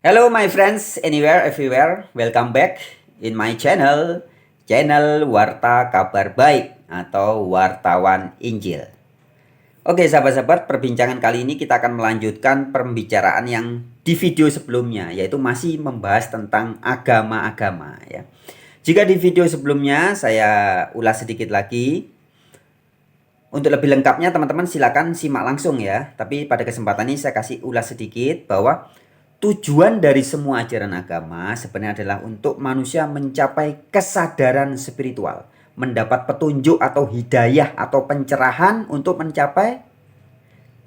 Hello my friends anywhere everywhere, welcome back in my channel Warta Kabar Baik atau Wartawan Injil. Oke sahabat-sahabat, perbincangan kali ini kita akan melanjutkan pembicaraan yang di video sebelumnya, yaitu masih membahas tentang agama-agama ya. Jika di video sebelumnya saya ulas sedikit lagi, untuk lebih lengkapnya teman-teman silakan simak langsung ya. Tapi pada kesempatan ini saya kasih ulas sedikit bahwa tujuan dari semua ajaran agama sebenarnya adalah untuk manusia mencapai kesadaran spiritual, mendapat petunjuk atau hidayah atau pencerahan untuk mencapai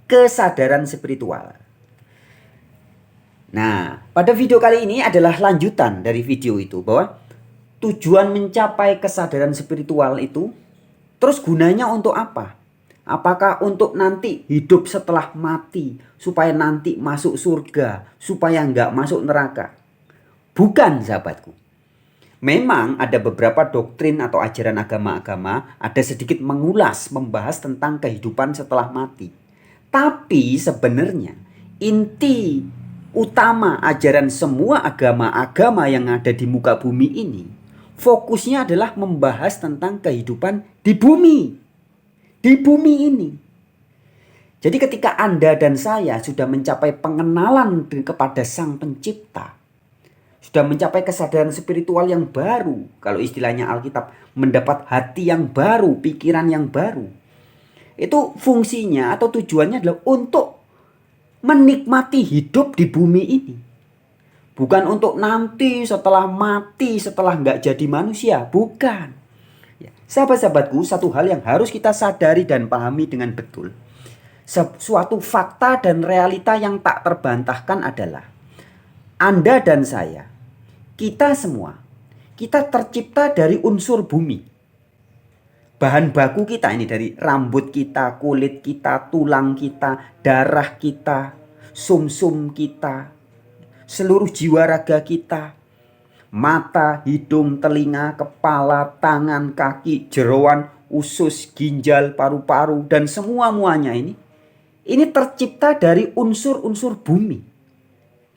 kesadaran spiritual. Nah, pada video kali ini adalah lanjutan dari video itu, bahwa tujuan mencapai kesadaran spiritual itu terus gunanya untuk apa? Apakah untuk nanti hidup setelah mati, supaya nanti masuk surga, supaya nggak masuk neraka? Bukan sahabatku. Memang ada beberapa doktrin atau ajaran agama-agama ada sedikit mengulas, membahas tentang kehidupan setelah mati. Tapi sebenarnya inti utama ajaran semua agama-agama yang ada di muka bumi ini, fokusnya adalah membahas tentang kehidupan di bumi. Di bumi ini. Jadi ketika Anda dan saya sudah mencapai pengenalan kepada Sang Pencipta, sudah mencapai kesadaran spiritual yang baru, kalau istilahnya Alkitab, mendapat hati yang baru, pikiran yang baru, itu fungsinya atau tujuannya adalah untuk menikmati hidup di bumi ini. Bukan untuk nanti setelah mati, setelah nggak jadi manusia. Bukan. Sahabat-sahabatku, satu hal yang harus kita sadari dan pahami dengan betul. Suatu fakta dan realita yang tak terbantahkan adalah Anda dan saya, kita semua, kita tercipta dari unsur bumi. Bahan baku kita ini dari rambut kita, kulit kita, tulang kita, darah kita, sumsum kita, seluruh jiwa raga kita, mata, hidung, telinga, kepala, tangan, kaki, jeroan, usus, ginjal, paru-paru, dan semua-muanya ini tercipta dari unsur-unsur bumi.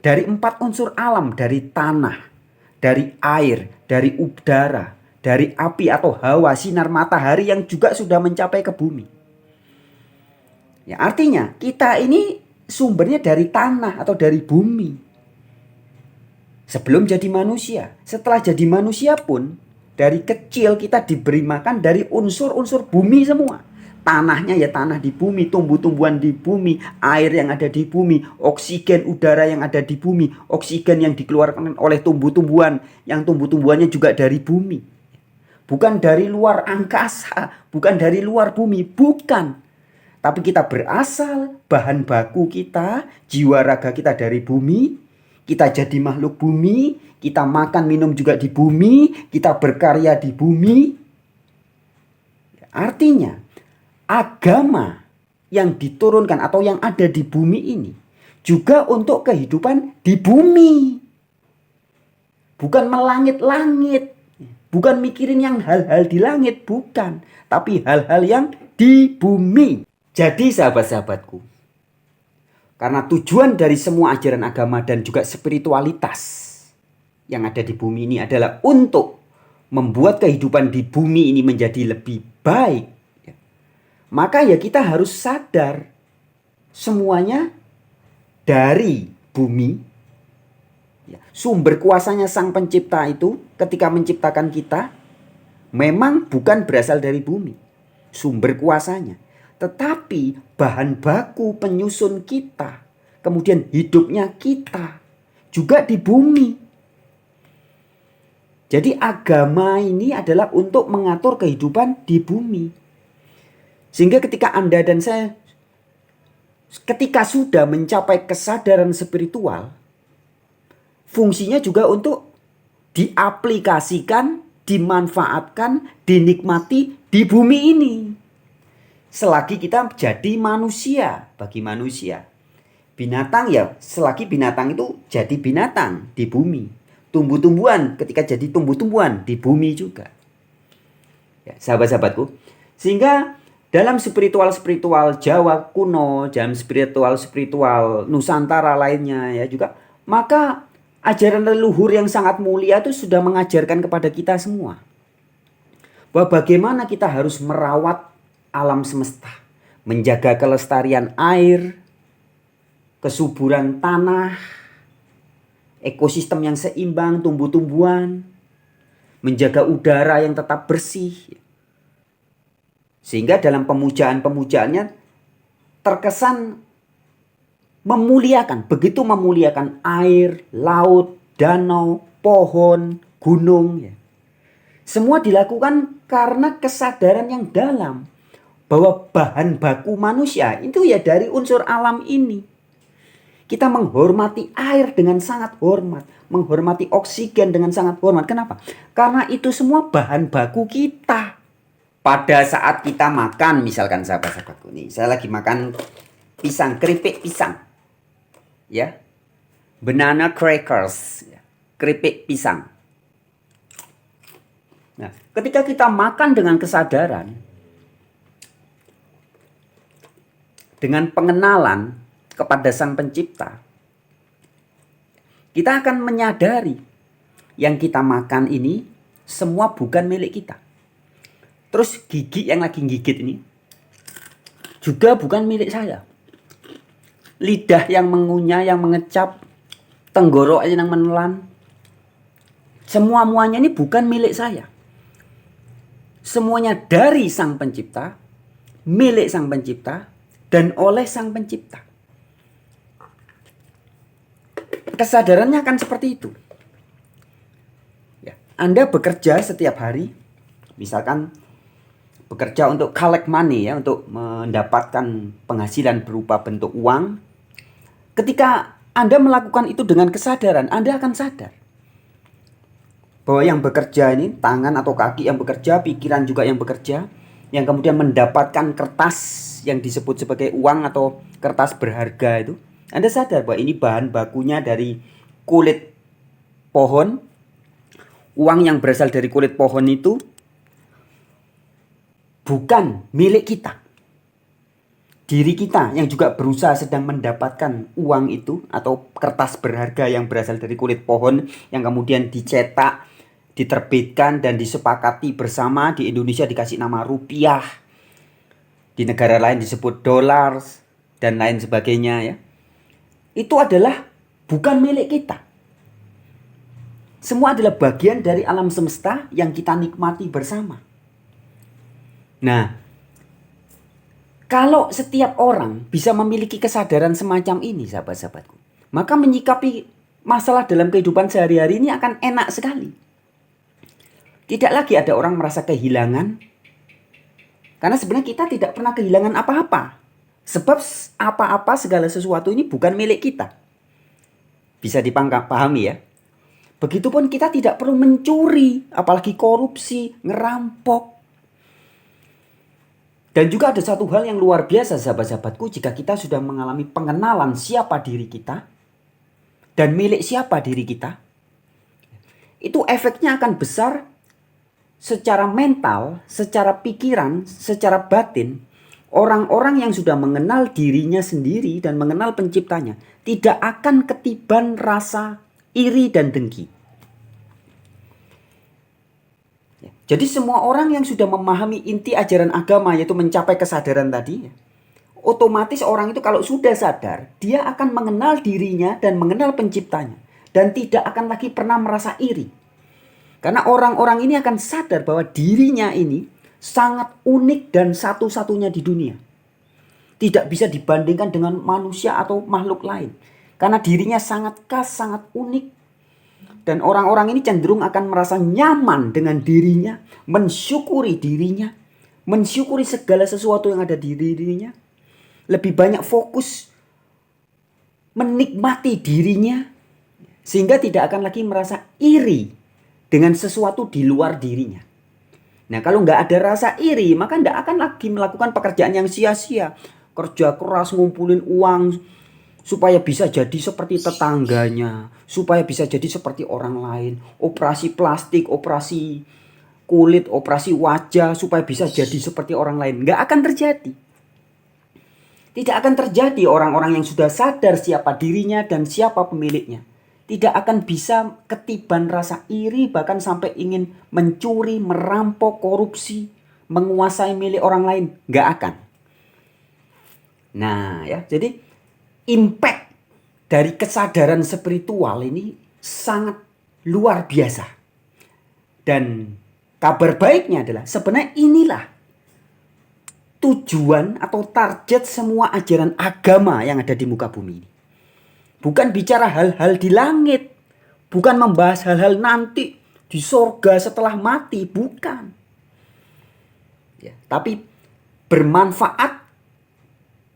Dari 4 unsur alam, dari tanah, dari air, dari udara, dari api atau hawa, sinar matahari yang juga sudah mencapai ke bumi. Ya, artinya kita ini sumbernya dari tanah atau dari bumi. Sebelum jadi manusia, setelah jadi manusia pun, dari kecil kita diberi makan dari unsur-unsur bumi semua. Tanahnya ya tanah di bumi, tumbuh-tumbuhan di bumi, air yang ada di bumi, oksigen udara yang ada di bumi, oksigen yang dikeluarkan oleh tumbuh-tumbuhan, yang tumbuh-tumbuhannya juga dari bumi. Bukan dari luar angkasa, bukan dari luar bumi, bukan. Tapi kita berasal, bahan baku kita, jiwa raga kita dari bumi. Kita jadi makhluk bumi, kita makan minum juga di bumi, kita berkarya di bumi. Artinya, agama yang diturunkan atau yang ada di bumi ini juga untuk kehidupan di bumi. Bukan melangit-langit, bukan mikirin yang hal-hal di langit, bukan. Tapi hal-hal yang di bumi. Jadi sahabat-sahabatku, karena tujuan dari semua ajaran agama dan juga spiritualitas yang ada di bumi ini adalah untuk membuat kehidupan di bumi ini menjadi lebih baik. Maka ya kita harus sadar semuanya dari bumi. Sumber kuasanya Sang Pencipta itu ketika menciptakan kita memang bukan berasal dari bumi. Sumber kuasanya. Tetapi bahan baku penyusun kita, kemudian hidupnya kita juga di bumi. Jadi agama ini adalah untuk mengatur kehidupan di bumi. Sehingga ketika Anda dan saya, ketika sudah mencapai kesadaran spiritual, fungsinya juga untuk diaplikasikan, dimanfaatkan, dinikmati di bumi ini. Selagi kita jadi manusia, bagi manusia. Binatang ya, selagi binatang itu jadi binatang di bumi. Tumbuh-tumbuhan ketika jadi tumbuh-tumbuhan di bumi juga. Ya, sahabat-sahabatku. Sehingga dalam spiritual Jawa kuno, dalam spiritual Nusantara lainnya ya juga, maka Ajaran leluhur yang sangat mulia itu sudah mengajarkan kepada kita semua bahwa bagaimana kita harus merawat alam semesta, menjaga kelestarian air, kesuburan tanah, ekosistem yang seimbang, tumbuh-tumbuhan, menjaga udara yang tetap bersih. Sehingga dalam pemujaan-pemujaannya terkesan memuliakan, begitu memuliakan air, laut, danau, pohon, gunung. Semua dilakukan karena kesadaran yang dalam bahwa bahan baku manusia itu ya dari unsur alam ini. Kita menghormati air dengan sangat hormat, menghormati oksigen dengan sangat hormat. Kenapa? Karena itu semua bahan baku kita. Pada saat kita makan, misalkan sahabat-sahabatku nih, saya lagi makan pisang, keripik pisang. Ya, banana crackers, keripik pisang. Nah, ketika kita makan dengan kesadaran, dengan pengenalan kepada Sang Pencipta, kita akan menyadari yang kita makan ini semua bukan milik kita. Terus gigi yang lagi gigit ini juga bukan milik saya. Lidah yang mengunyah, yang mengecap, tenggorok yang menelan, semua-muanya ini bukan milik saya. Semuanya dari Sang Pencipta, milik Sang Pencipta, dan oleh Sang Pencipta. Kesadarannya akan seperti itu. Ya, Anda bekerja setiap hari, misalkan bekerja untuk collect money, ya, untuk mendapatkan penghasilan berupa bentuk uang. Ketika Anda melakukan itu dengan kesadaran, Anda akan sadar bahwa yang bekerja ini, tangan atau kaki yang bekerja, pikiran juga yang bekerja, yang kemudian mendapatkan kertas yang disebut sebagai uang atau kertas berharga itu, Anda sadar bahwa ini bahan bakunya dari kulit pohon. Uang yang berasal dari kulit pohon itu bukan milik kita. Diri kita yang juga berusaha sedang mendapatkan uang itu atau kertas berharga yang berasal dari kulit pohon yang kemudian dicetak, diterbitkan dan disepakati bersama. Di Indonesia dikasih nama rupiah, di negara lain disebut dolar dan lain sebagainya, ya. Itu adalah bukan milik kita. Semua adalah bagian dari alam semesta yang kita nikmati bersama. Nah, kalau setiap orang bisa memiliki kesadaran semacam ini, sahabat-sahabatku, maka menyikapi masalah dalam kehidupan sehari-hari ini akan enak sekali. Tidak lagi ada orang merasa kehilangan. Karena sebenarnya kita tidak pernah kehilangan apa-apa. Sebab apa-apa segala sesuatu ini bukan milik kita. Bisa dipahami, ya. Begitupun kita tidak perlu mencuri, apalagi korupsi, ngerampok. Dan juga ada satu hal yang luar biasa, sahabat-sahabatku, jika kita sudah mengalami pengenalan siapa diri kita dan milik siapa diri kita, itu efeknya akan besar secara mental, secara pikiran, secara batin. Orang-orang yang sudah mengenal dirinya sendiri dan mengenal penciptanya tidak akan ketiban rasa iri dan dengki. Jadi semua orang yang sudah memahami inti ajaran agama, yaitu mencapai kesadaran tadi, otomatis orang itu kalau sudah sadar, dia akan mengenal dirinya dan mengenal penciptanya. Dan tidak akan lagi pernah merasa iri. Karena orang-orang ini akan sadar bahwa dirinya ini sangat unik dan satu-satunya di dunia. Tidak bisa dibandingkan dengan manusia atau makhluk lain. Karena dirinya sangat khas, sangat unik. Dan orang-orang ini cenderung akan merasa nyaman dengan dirinya, mensyukuri dirinya, mensyukuri segala sesuatu yang ada di dirinya. Lebih banyak fokus menikmati dirinya, sehingga tidak akan lagi merasa iri dengan sesuatu di luar dirinya. Nah, kalau nggak ada rasa iri, maka nggak akan lagi melakukan pekerjaan yang sia-sia. Kerja keras, ngumpulin uang, supaya bisa jadi seperti tetangganya, supaya bisa jadi seperti orang lain. Operasi plastik, operasi kulit, operasi wajah, supaya bisa jadi seperti orang lain. Nggak akan terjadi. Tidak akan terjadi orang-orang yang sudah sadar siapa dirinya dan siapa pemiliknya. tidak akan bisa ketiban rasa iri, bahkan sampai ingin mencuri, merampok, korupsi, menguasai milik orang lain. Nggak akan. Nah ya, jadi impact dari kesadaran spiritual ini sangat luar biasa. Dan kabar baiknya adalah sebenarnya inilah tujuan atau target semua ajaran agama yang ada di muka bumi ini. Bukan bicara hal-hal di langit. Bukan membahas hal-hal nanti di sorga setelah mati. Bukan. Ya, tapi bermanfaat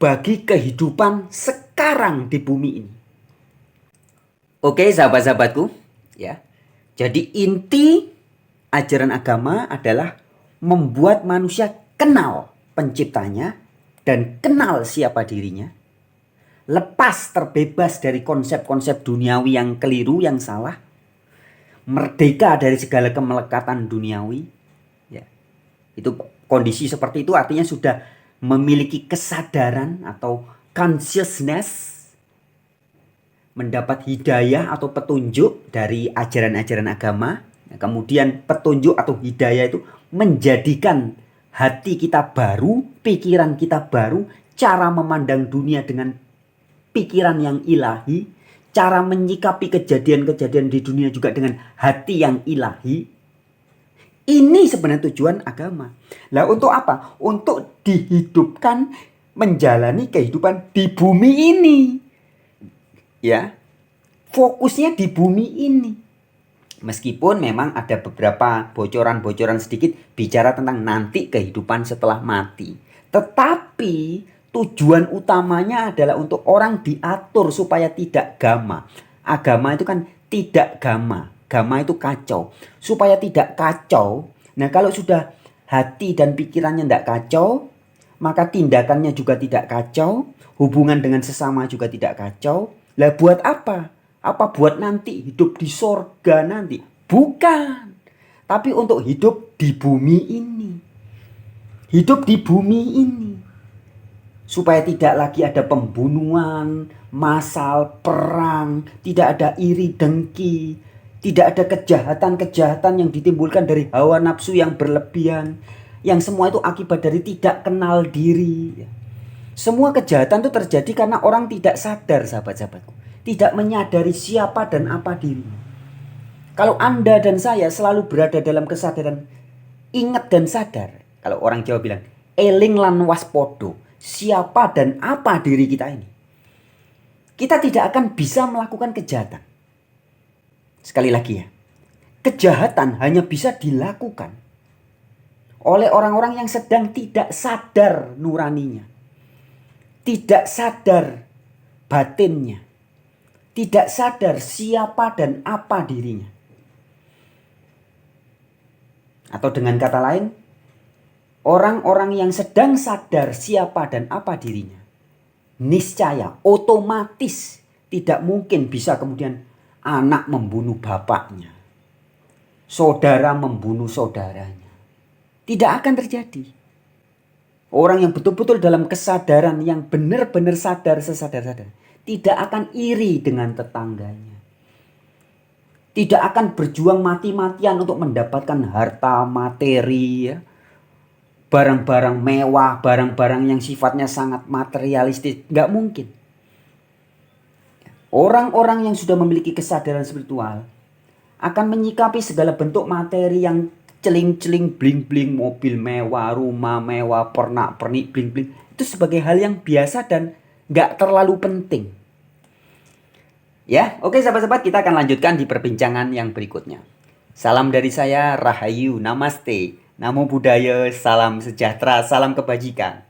bagi kehidupan sekarang di bumi ini. Oke sahabat-sahabatku. Ya. Jadi inti ajaran agama adalah membuat manusia kenal penciptanya dan kenal siapa dirinya. Lepas, terbebas dari konsep-konsep duniawi yang keliru, yang salah. Merdeka dari segala kemelekatan duniawi. Ya. Itu kondisi seperti itu artinya sudah memiliki kesadaran atau consciousness. Mendapat hidayah atau petunjuk dari ajaran-ajaran agama. Nah, kemudian petunjuk atau hidayah itu menjadikan hati kita baru, pikiran kita baru, cara memandang dunia dengan pikiran yang ilahi, cara menyikapi kejadian-kejadian di dunia juga dengan hati yang ilahi. Ini sebenarnya tujuan agama. Lah untuk apa? Untuk dihidupkan, menjalani kehidupan di bumi ini. Ya. Fokusnya di bumi ini. Meskipun memang ada beberapa bocoran-bocoran sedikit bicara tentang nanti kehidupan setelah mati. Tetapi tujuan utamanya adalah untuk orang diatur supaya tidak gama. Agama itu kan tidak gama. Gama itu kacau. Supaya tidak kacau. Nah kalau sudah hati dan pikirannya tidak kacau, maka tindakannya juga tidak kacau. Hubungan dengan sesama juga tidak kacau. Lah buat apa? Apa buat nanti hidup di sorga nanti? Bukan. Tapi untuk hidup di bumi ini. Hidup di bumi ini. Supaya tidak lagi ada pembunuhan, massal, perang, tidak ada iri dengki, tidak ada kejahatan-kejahatan yang ditimbulkan dari hawa nafsu yang berlebihan, yang semua itu akibat dari tidak kenal diri. Semua kejahatan itu terjadi karena orang tidak sadar, sahabat-sahabatku, tidak menyadari siapa dan apa diri. Kalau Anda dan saya selalu berada dalam kesadaran, ingat dan sadar, kalau orang Jawa bilang eling lan waspodo, siapa dan apa diri kita ini, kita tidak akan bisa melakukan kejahatan. Sekali lagi ya, kejahatan hanya bisa dilakukan oleh orang-orang yang sedang tidak sadar nuraninya, tidak sadar batinnya, tidak sadar siapa dan apa dirinya. Atau dengan kata lain, orang-orang yang sedang sadar siapa dan apa dirinya, niscaya, otomatis tidak mungkin bisa kemudian anak membunuh bapaknya, saudara membunuh saudaranya. Tidak akan terjadi. Orang yang betul-betul dalam kesadaran, yang benar-benar sadar, sesadar-sadar, tidak akan iri dengan tetangganya. Tidak akan berjuang mati-matian untuk mendapatkan harta materi, ya, barang-barang mewah, barang-barang yang sifatnya sangat materialistis. Nggak mungkin. Orang-orang yang sudah memiliki kesadaran spiritual akan menyikapi segala bentuk materi yang celing-celing, bling-bling, mobil mewah, rumah mewah, pernak-pernik, bling-bling, itu sebagai hal yang biasa dan nggak terlalu penting. Ya, oke sahabat-sahabat, kita akan lanjutkan di perbincangan yang berikutnya. Salam dari saya, Rahayu, Namaste, Namo Buddhaya, salam sejahtera, salam kebajikan.